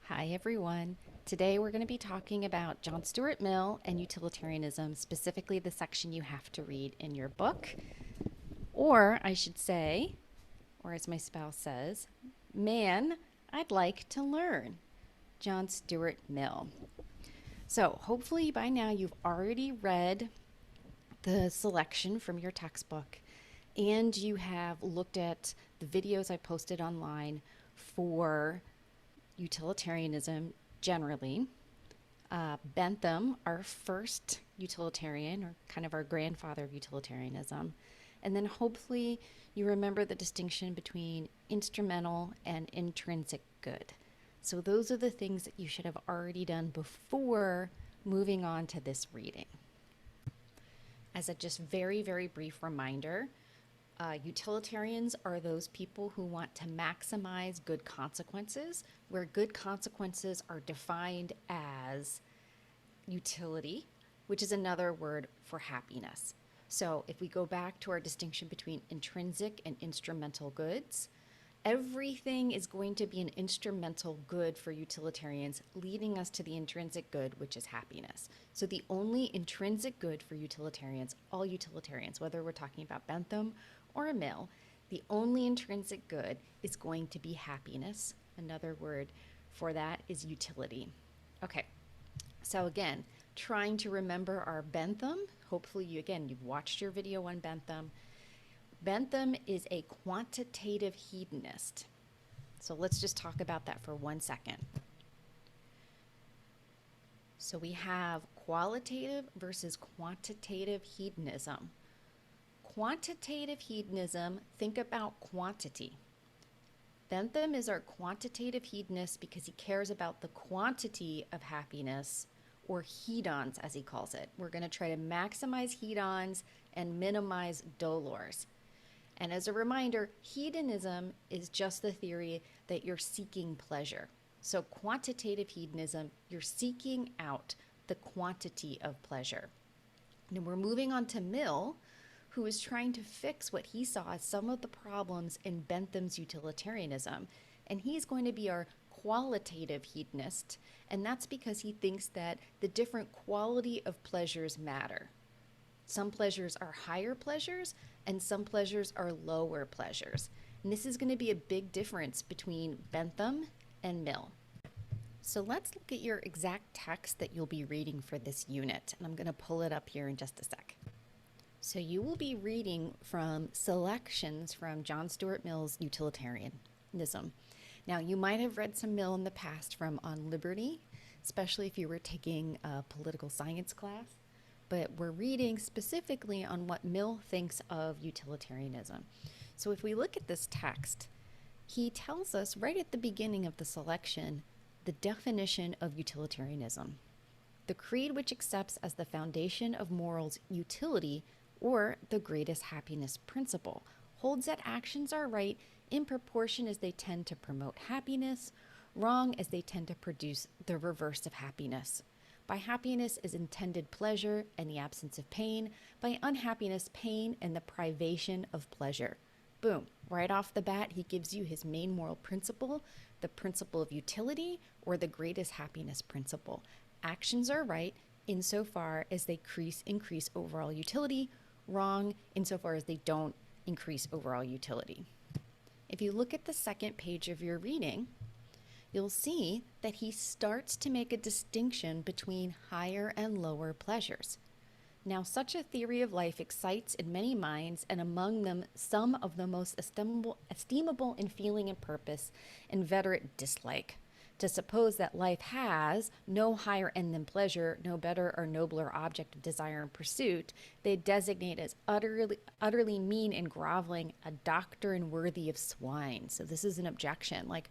Hi, everyone. Today we're going to be talking about John Stuart Mill and utilitarianism, specifically the section you have to read in your book. Or I should say, or as my spouse says, man, I'd like to learn. John Stuart Mill. So hopefully by now you've already read the selection from your textbook and you have looked at the videos I posted online for utilitarianism generally. Bentham, our first utilitarian, or kind of our grandfather of utilitarianism. And then hopefully you remember the distinction between instrumental and intrinsic good. So those are the things that you should have already done before moving on to this reading. As a just very, very brief reminder, utilitarians are those people who want to maximize good consequences, where good consequences are defined as utility, which is another word for happiness. So if we go back to our distinction between intrinsic and instrumental goods, everything is going to be an instrumental good for utilitarians, leading us to the intrinsic good, which is happiness. So the only intrinsic good for utilitarians, all utilitarians, whether we're talking about Bentham or Mill, the only intrinsic good is going to be happiness. Another word for that is utility. Okay, so again, trying to remember our Bentham. Hopefully, you've watched your video on Bentham. Bentham is a quantitative hedonist. So let's just talk about that for 1 second. So we have qualitative versus quantitative hedonism. Quantitative hedonism, think about quantity. Bentham is our quantitative hedonist because he cares about the quantity of happiness, or hedons as he calls it. We're going to try to maximize hedons and minimize dolors. And as a reminder, hedonism is just the theory that you're seeking pleasure. So quantitative hedonism, you're seeking out the quantity of pleasure. And we're moving on to Mill, who is trying to fix what he saw as some of the problems in Bentham's utilitarianism. And he's going to be our qualitative hedonist, and that's because he thinks that the different quality of pleasures matter. Some pleasures are higher pleasures, and some pleasures are lower pleasures. And this is going to be a big difference between Bentham and Mill. So let's look at your exact text that you'll be reading for this unit, and I'm going to pull it up here in just a sec. So you will be reading from selections from John Stuart Mill's utilitarianism. Now, you might have read some Mill in the past from On Liberty, especially if you were taking a political science class, but we're reading specifically on what Mill thinks of utilitarianism. So if we look at this text, he tells us right at the beginning of the selection the definition of utilitarianism. The creed which accepts as the foundation of morals utility, or the greatest happiness principle, holds that actions are right in proportion as they tend to promote happiness, wrong as they tend to produce the reverse of happiness. By happiness is intended pleasure and the absence of pain. By unhappiness, pain and the privation of pleasure. Boom. Right off the bat, he gives you his main moral principle, the principle of utility, or the greatest happiness principle. Actions are right insofar as they increase overall utility, wrong insofar as they don't increase overall utility. If you look at the second page of your reading, you'll see that he starts to make a distinction between higher and lower pleasures. Now, such a theory of life excites in many minds, and among them some of the most estimable in feeling and purpose, inveterate dislike. To suppose that life has no higher end than pleasure, no better or nobler object of desire and pursuit, they designate as utterly mean and groveling, a doctrine worthy of swine. So this is an objection. Like,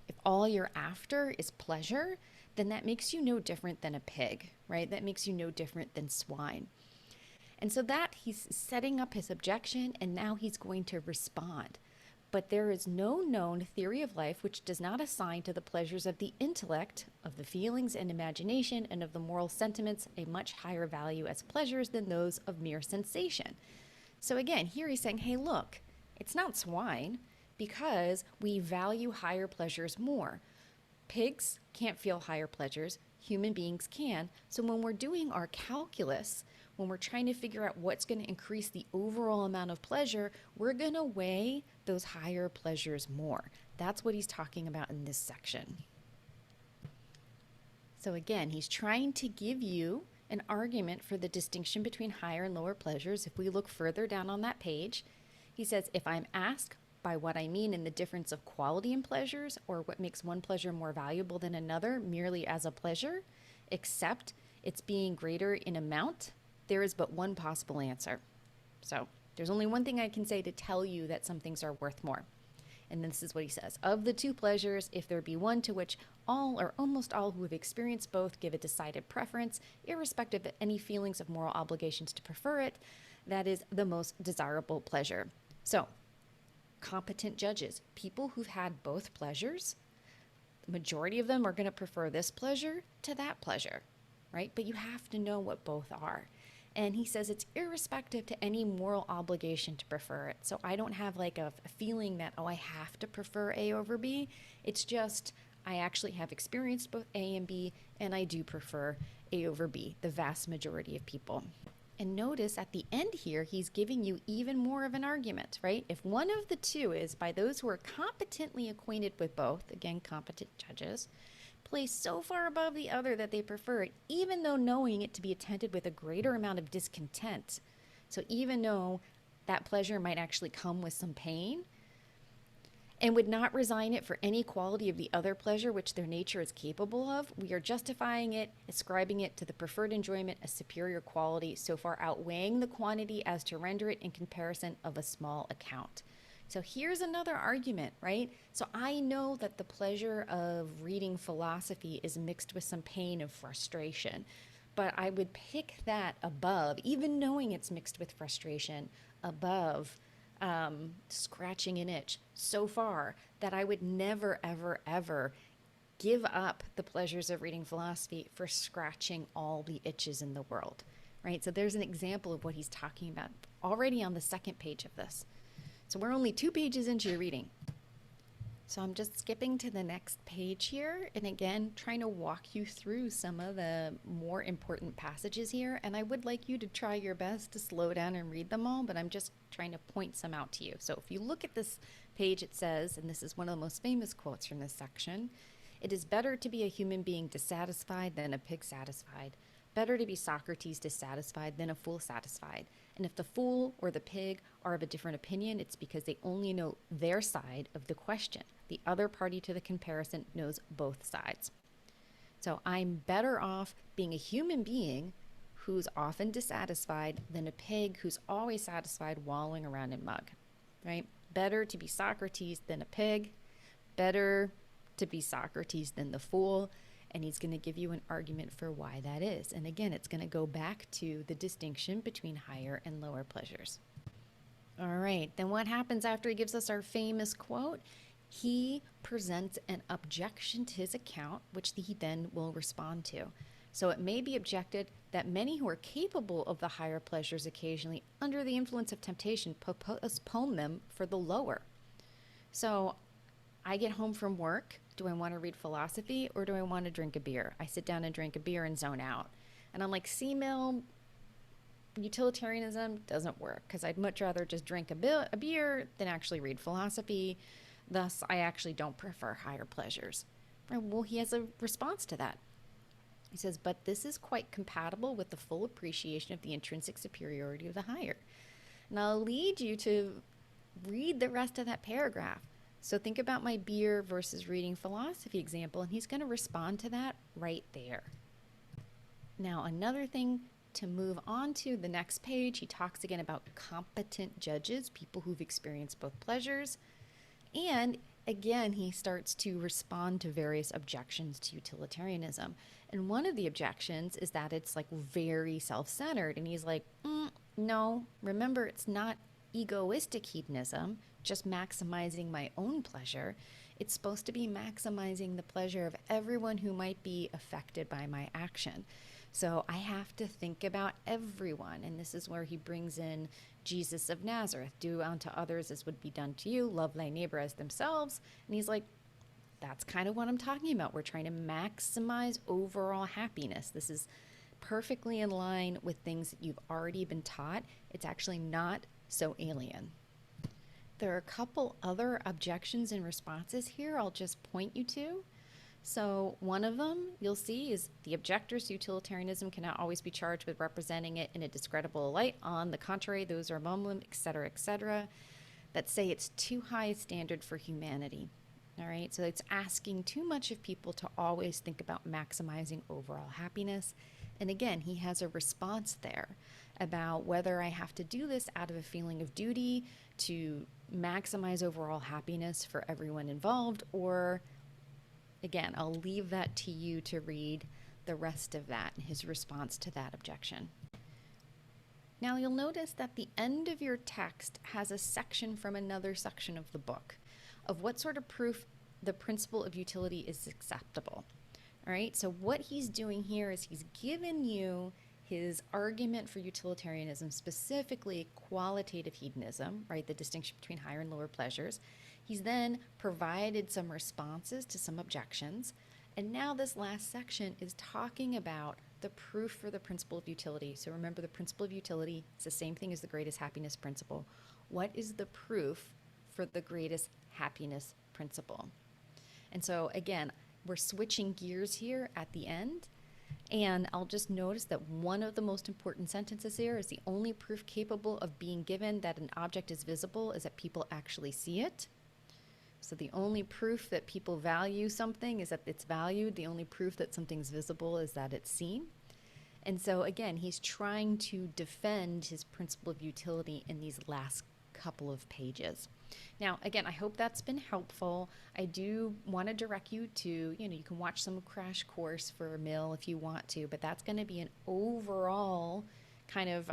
if all you're after is pleasure, then that makes you no different than a pig, right? That makes you no different than swine. And so that he's setting up his objection, and now he's going to respond. But there is no known theory of life which does not assign to the pleasures of the intellect, of the feelings and imagination, and of the moral sentiments a much higher value as pleasures than those of mere sensation. So again, here he's saying, hey, look, it's not swine because we value higher pleasures more. Pigs can't feel higher pleasures. Human beings can. So when we're doing our calculus, when we're trying to figure out what's going to increase the overall amount of pleasure, we're going to weigh those higher pleasures more. That's what he's talking about in this section. So again, he's trying to give you an argument for the distinction between higher and lower pleasures. If we look further down on that page, he says, if I'm asked by what I mean in the difference of quality in pleasures, or what makes one pleasure more valuable than another merely as a pleasure, except it's being greater in amount, there is but one possible answer. So there's only one thing I can say to tell you that some things are worth more. And this is what he says. Of the two pleasures, if there be one to which all or almost all who have experienced both give a decided preference, irrespective of any feelings of moral obligations to prefer it, that is the most desirable pleasure. So, competent judges, people who've had both pleasures, the majority of them are going to prefer this pleasure to that pleasure, right? But you have to know what both are. And he says it's irrespective to any moral obligation to prefer it. So I don't have like a feeling that, oh, I have to prefer A over B. It's just I actually have experienced both A and B, and I do prefer A over B, the vast majority of people. And notice at the end here, he's giving you even more of an argument, right? If one of the two is by those who are competently acquainted with both, again, competent judges, placed so far above the other that they prefer it, even though knowing it to be attended with a greater amount of discontent. So even though that pleasure might actually come with some pain, and would not resign it for any quality of the other pleasure which their nature is capable of, we are justifying it, ascribing it to the preferred enjoyment a superior quality, so far outweighing the quantity as to render it in comparison of a small account. So here's another argument, right? So I know that the pleasure of reading philosophy is mixed with some pain and frustration, but I would pick that above, even knowing it's mixed with frustration, above scratching an itch so far that I would never, ever, ever give up the pleasures of reading philosophy for scratching all the itches in the world, right? So there's an example of what he's talking about already on the second page of this. So we're only 2 pages into your reading. So I'm just skipping to the next page here, and again, trying to walk you through some of the more important passages here. And I would like you to try your best to slow down and read them all, but I'm just trying to point some out to you. So if you look at this page, it says, and this is one of the most famous quotes from this section, "It is better to be a human being dissatisfied than a pig satisfied. Better to be Socrates dissatisfied than a fool satisfied. And if the fool or the pig are of a different opinion, it's because they only know their side of the question. The other party to the comparison knows both sides." So I'm better off being a human being who's often dissatisfied than a pig who's always satisfied wallowing around in mud, right? Better to be Socrates than a pig. Better to be Socrates than the fool. And he's going to give you an argument for why that is. And again, it's going to go back to the distinction between higher and lower pleasures. All right, then what happens after he gives us our famous quote? He presents an objection to his account, which he then will respond to. So it may be objected that many who are capable of the higher pleasures occasionally, under the influence of temptation, postpone them for the lower. So I get home from work. Do I want to read philosophy or do I want to drink a beer? I sit down and drink a beer and zone out. And I'm like, C-mill, utilitarianism doesn't work because I'd much rather just drink a beer than actually read philosophy. Thus, I actually don't prefer higher pleasures. Well, he has a response to that. He says, but this is quite compatible with the full appreciation of the intrinsic superiority of the higher. And I'll lead you to read the rest of that paragraph. So think about my beer versus reading philosophy example, and he's going to respond to that right there. Now, another thing to move on to the next page, he talks again about competent judges, people who've experienced both pleasures. And again, he starts to respond to various objections to utilitarianism. And one of the objections is that it's like very self-centered. And he's like, no, remember, it's not egoistic hedonism, just maximizing my own pleasure. It's supposed to be maximizing the pleasure of everyone who might be affected by my action. So I have to think about everyone. And this is where he brings in Jesus of Nazareth. Do unto others as would be done to you. Love thy neighbor as themselves. And he's like, that's kind of what I'm talking about. We're trying to maximize overall happiness. This is perfectly in line with things that you've already been taught. It's actually not so alien. There are a couple other objections and responses here I'll just point you to. So one of them you'll see is the objectors to utilitarianism cannot always be charged with representing it in a discreditable light. On the contrary, those are mumbling, etc., that say it's too high a standard for humanity. All right, so it's asking too much of people to always think about maximizing overall happiness. And again, he has a response there about whether I have to do this out of a feeling of duty to maximize overall happiness for everyone involved, or again, I'll leave that to you to read the rest of that and his response to that objection. Now you'll notice that the end of your text has a section from another section of the book of what sort of proof the principle of utility is acceptable. All right, so what he's doing here is he's given you his argument for utilitarianism, specifically qualitative hedonism, right, the distinction between higher and lower pleasures. He's then provided some responses to some objections. And now this last section is talking about the proof for the principle of utility. So remember, the principle of utility is the same thing as the greatest happiness principle. What is the proof for the greatest happiness principle? And so again, we're switching gears here at the end. And I'll just notice that one of the most important sentences here is the only proof capable of being given that an object is visible is that people actually see it. So the only proof that people value something is that it's valued. The only proof that something's visible is that it's seen. And so again, he's trying to defend his principle of utility in these last couple of pages. Now, again, I hope that's been helpful. I do want to direct you to, you can watch some crash course for Mill if you want to, but that's going to be an overall kind of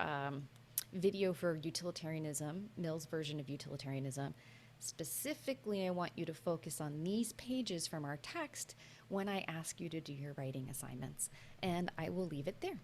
video for utilitarianism, Mill's version of utilitarianism. Specifically, I want you to focus on these pages from our text when I ask you to do your writing assignments, and I will leave it there.